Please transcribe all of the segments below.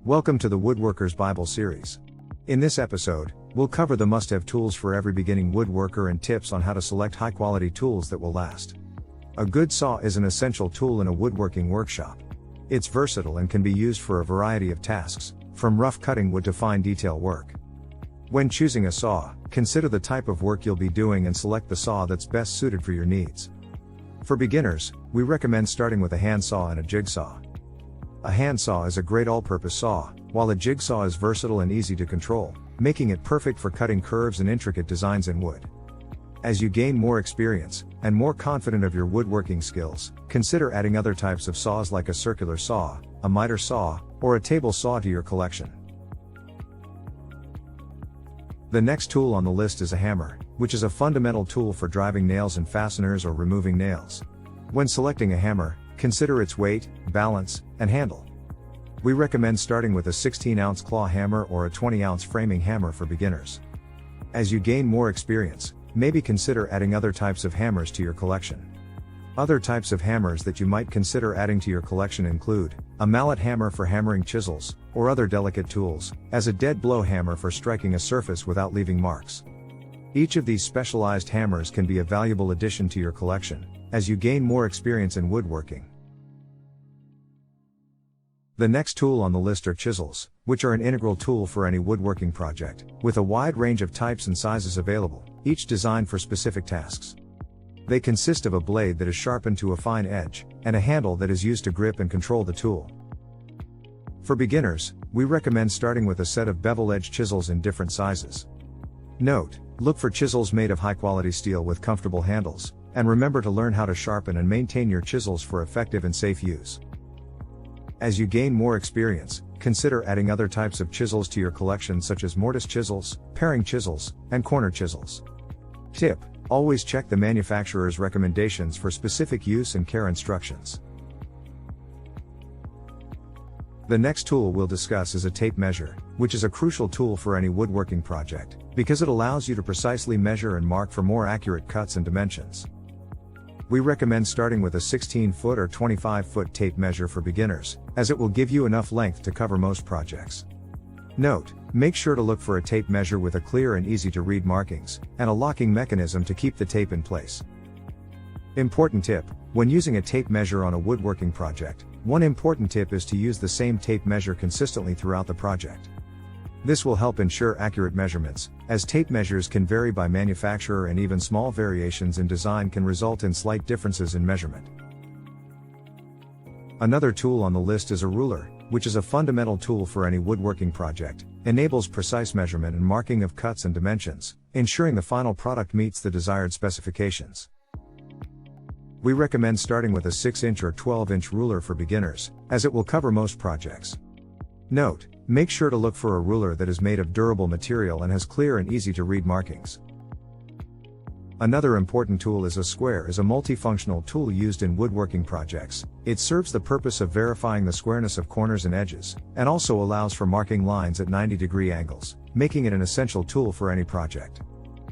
Welcome to the Woodworker's Bible series. In this episode, we'll cover the must-have tools for every beginning woodworker and tips on how to select high-quality tools that will last. A good saw is an essential tool in a woodworking workshop. It's versatile and can be used for a variety of tasks, from rough cutting wood to fine detail work. When choosing a saw, consider the type of work you'll be doing and select the saw that's best suited for your needs. For beginners, we recommend starting with a handsaw and a jigsaw. A handsaw is a great all-purpose saw, while a jigsaw is versatile and easy to control, making it perfect for cutting curves and intricate designs in wood. As you gain more experience, and more confident of your woodworking skills, consider adding other types of saws like a circular saw, a miter saw, or a table saw to your collection. The next tool on the list is a hammer, which is a fundamental tool for driving nails and fasteners or removing nails. When selecting a hammer, consider its weight, balance, and handle. We recommend starting with a 16-ounce claw hammer or a 20-ounce framing hammer for beginners. As you gain more experience, maybe consider adding other types of hammers to your collection. Other types of hammers that you might consider adding to your collection include a mallet hammer for hammering chisels, or other delicate tools, as a dead blow hammer for striking a surface without leaving marks. Each of these specialized hammers can be a valuable addition to your collection, as you gain more experience in woodworking. The next tool on the list are chisels, which are an integral tool for any woodworking project, with a wide range of types and sizes available, each designed for specific tasks. They consist of a blade that is sharpened to a fine edge, and a handle that is used to grip and control the tool. For beginners, we recommend starting with a set of bevel-edge chisels in different sizes. Note: look for chisels made of high-quality steel with comfortable handles, and remember to learn how to sharpen and maintain your chisels for effective and safe use. As you gain more experience, consider adding other types of chisels to your collection such as mortise chisels, paring chisels, and corner chisels. Tip: always check the manufacturer's recommendations for specific use and care instructions. The next tool we'll discuss is a tape measure, which is a crucial tool for any woodworking project, because it allows you to precisely measure and mark for more accurate cuts and dimensions. We recommend starting with a 16-foot or 25-foot tape measure for beginners, as it will give you enough length to cover most projects. Note: make sure to look for a tape measure with a clear and easy-to-read markings, and a locking mechanism to keep the tape in place. Important tip: when using a tape measure on a woodworking project, one important tip is to use the same tape measure consistently throughout the project. This will help ensure accurate measurements, as tape measures can vary by manufacturer and even small variations in design can result in slight differences in measurement. Another tool on the list is a ruler, which is a fundamental tool for any woodworking project, enables precise measurement and marking of cuts and dimensions, ensuring the final product meets the desired specifications. We recommend starting with a 6-inch or 12-inch ruler for beginners, as it will cover most projects. Note: make sure to look for a ruler that is made of durable material and has clear and easy-to-read markings. Another important tool is a square is a multifunctional tool used in woodworking projects. It serves the purpose of verifying the squareness of corners and edges, and also allows for marking lines at 90-degree angles, making it an essential tool for any project.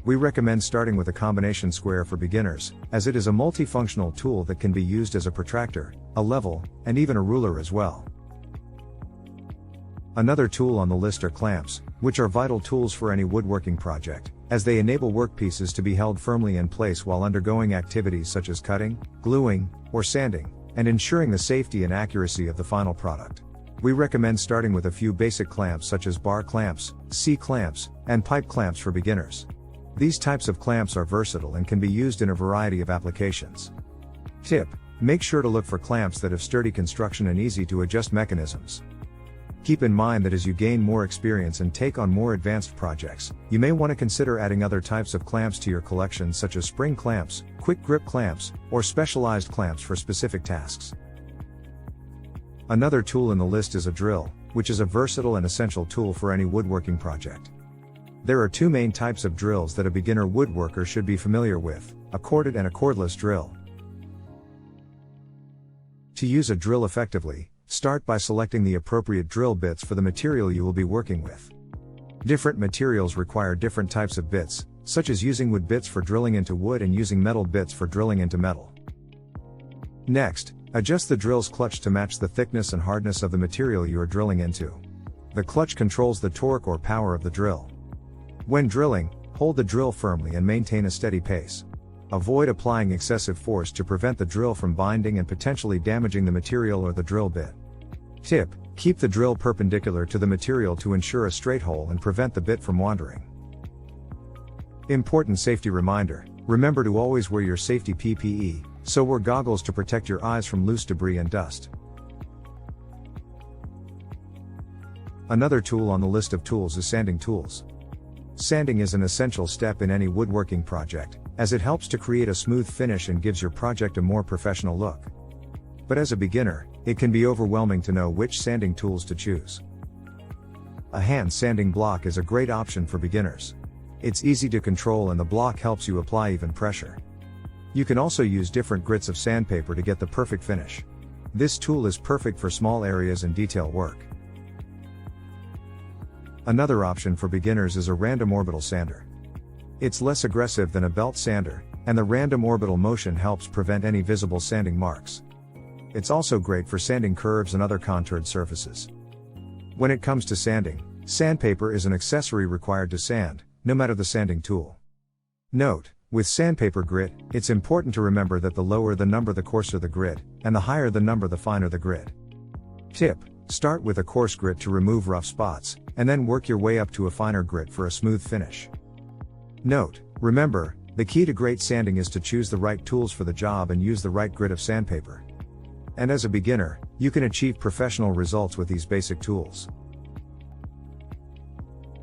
We recommend starting with a combination square for beginners, as it is a multifunctional tool that can be used as a protractor, a level, and even a ruler as well. Another tool on the list are clamps, which are vital tools for any woodworking project, as they enable workpieces to be held firmly in place while undergoing activities such as cutting, gluing, or sanding, and ensuring the safety and accuracy of the final product. We recommend starting with a few basic clamps such as bar clamps, C-clamps, and pipe clamps for beginners. These types of clamps are versatile and can be used in a variety of applications. Tip: make sure to look for clamps that have sturdy construction and easy to adjust mechanisms. Keep in mind that as you gain more experience and take on more advanced projects, you may want to consider adding other types of clamps to your collection such as spring clamps, quick grip clamps, or specialized clamps for specific tasks. Another tool in the list is a drill, which is a versatile and essential tool for any woodworking project. There are two main types of drills that a beginner woodworker should be familiar with: a corded and a cordless drill. To use a drill effectively, start by selecting the appropriate drill bits for the material you will be working with. Different materials require different types of bits, such as using wood bits for drilling into wood and using metal bits for drilling into metal. Next, adjust the drill's clutch to match the thickness and hardness of the material you are drilling into. The clutch controls the torque or power of the drill. When drilling, hold the drill firmly and maintain a steady pace. Avoid applying excessive force to prevent the drill from binding and potentially damaging the material or the drill bit. Tip: keep the drill perpendicular to the material to ensure a straight hole and prevent the bit from wandering. Important safety reminder: remember to always wear your safety PPE, so wear goggles to protect your eyes from loose debris and dust. Another tool on the list of tools is sanding tools. Sanding is an essential step in any woodworking project, as it helps to create a smooth finish and gives your project a more professional look. But as a beginner, it can be overwhelming to know which sanding tools to choose. A hand sanding block is a great option for beginners. It's easy to control and the block helps you apply even pressure. You can also use different grits of sandpaper to get the perfect finish. This tool is perfect for small areas and detail work. Another option for beginners is a random orbital sander. It's less aggressive than a belt sander, and the random orbital motion helps prevent any visible sanding marks. It's also great for sanding curves and other contoured surfaces. When it comes to sanding, sandpaper is an accessory required to sand, no matter the sanding tool. Note: with sandpaper grit, it's important to remember that the lower the number the coarser the grit, and the higher the number the finer the grit. Tip: start with a coarse grit to remove rough spots, and then work your way up to a finer grit for a smooth finish. Note: remember, the key to great sanding is to choose the right tools for the job and use the right grit of sandpaper. And as a beginner, you can achieve professional results with these basic tools.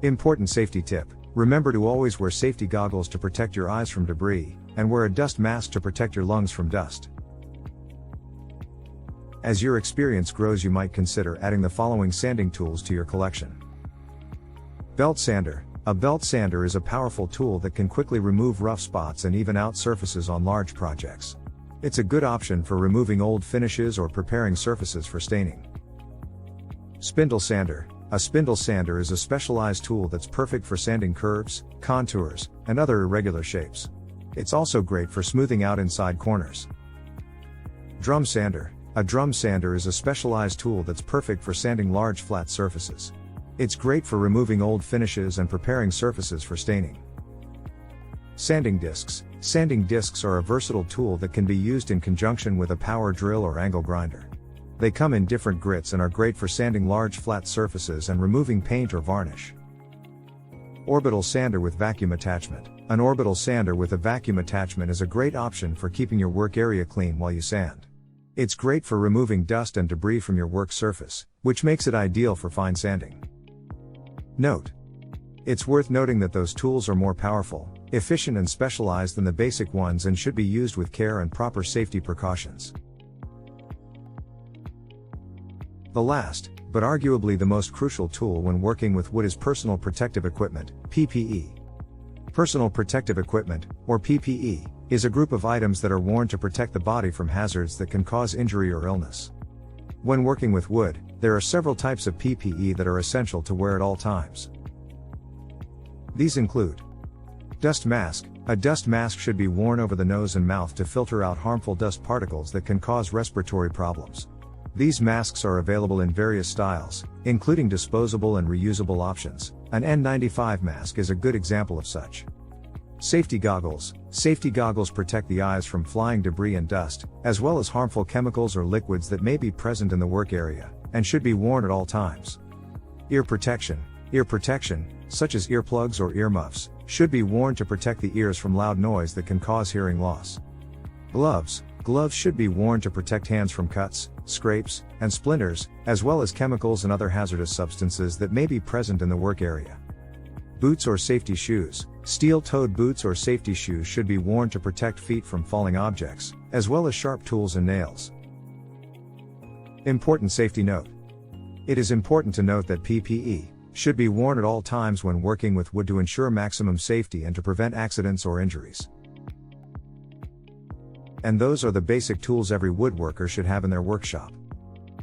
Important safety tip: remember to always wear safety goggles to protect your eyes from debris, and wear a dust mask to protect your lungs from dust. As your experience grows, you might consider adding the following sanding tools to your collection. Belt sander. A belt sander is a powerful tool that can quickly remove rough spots and even out surfaces on large projects. It's a good option for removing old finishes or preparing surfaces for staining. Spindle sander. A spindle sander is a specialized tool that's perfect for sanding curves, contours, and other irregular shapes. It's also great for smoothing out inside corners. Drum sander. A drum sander is a specialized tool that's perfect for sanding large flat surfaces. It's great for removing old finishes and preparing surfaces for staining. Sanding discs. Sanding discs are a versatile tool that can be used in conjunction with a power drill or angle grinder. They come in different grits and are great for sanding large flat surfaces and removing paint or varnish. Orbital sander with vacuum attachment. An orbital sander with a vacuum attachment is a great option for keeping your work area clean while you sand. It's great for removing dust and debris from your work surface, which makes it ideal for fine sanding. Note: it's worth noting that those tools are more powerful, efficient and specialized than the basic ones and should be used with care and proper safety precautions. The last, but arguably the most crucial tool when working with wood is personal protective equipment, PPE. Personal protective equipment, or PPE, is a group of items that are worn to protect the body from hazards that can cause injury or illness. When working with wood, there are several types of PPE that are essential to wear at all times. These include dust mask. A dust mask should be worn over the nose and mouth to filter out harmful dust particles that can cause respiratory problems. These masks are available in various styles, including disposable and reusable options. An N95 mask is a good example of such. Safety goggles. Safety goggles protect the eyes from flying debris and dust, as well as harmful chemicals or liquids that may be present in the work area, and should be worn at all times. Ear protection. Ear protection, such as earplugs or earmuffs, should be worn to protect the ears from loud noise that can cause hearing loss. Gloves. Gloves should be worn to protect hands from cuts, scrapes, and splinters, as well as chemicals and other hazardous substances that may be present in the work area. Boots or safety shoes. Steel-toed boots or safety shoes should be worn to protect feet from falling objects, as well as sharp tools and nails. Important safety note. It is important to note that PPE should be worn at all times when working with wood to ensure maximum safety and to prevent accidents or injuries. And those are the basic tools every woodworker should have in their workshop.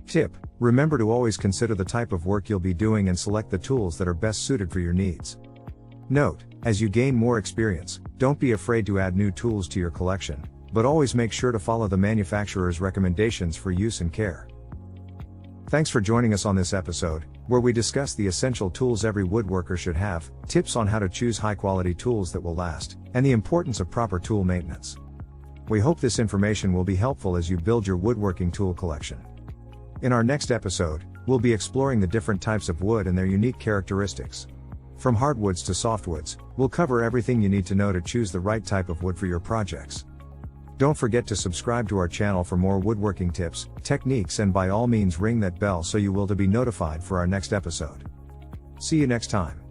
Tip: remember to always consider the type of work you'll be doing and select the tools that are best suited for your needs. Note: as you gain more experience, don't be afraid to add new tools to your collection, but always make sure to follow the manufacturer's recommendations for use and care. Thanks for joining us on this episode. where we discuss the essential tools every woodworker should have, tips on how to choose high-quality tools that will last, and the importance of proper tool maintenance. We hope this information will be helpful as you build your woodworking tool collection. In our next episode, we'll be exploring the different types of wood and their unique characteristics. From hardwoods to softwoods, we'll cover everything you need to know to choose the right type of wood for your projects. Don't forget to subscribe to our channel for more woodworking tips, techniques, and by all means ring that bell so you will be notified for our next episode. See you next time.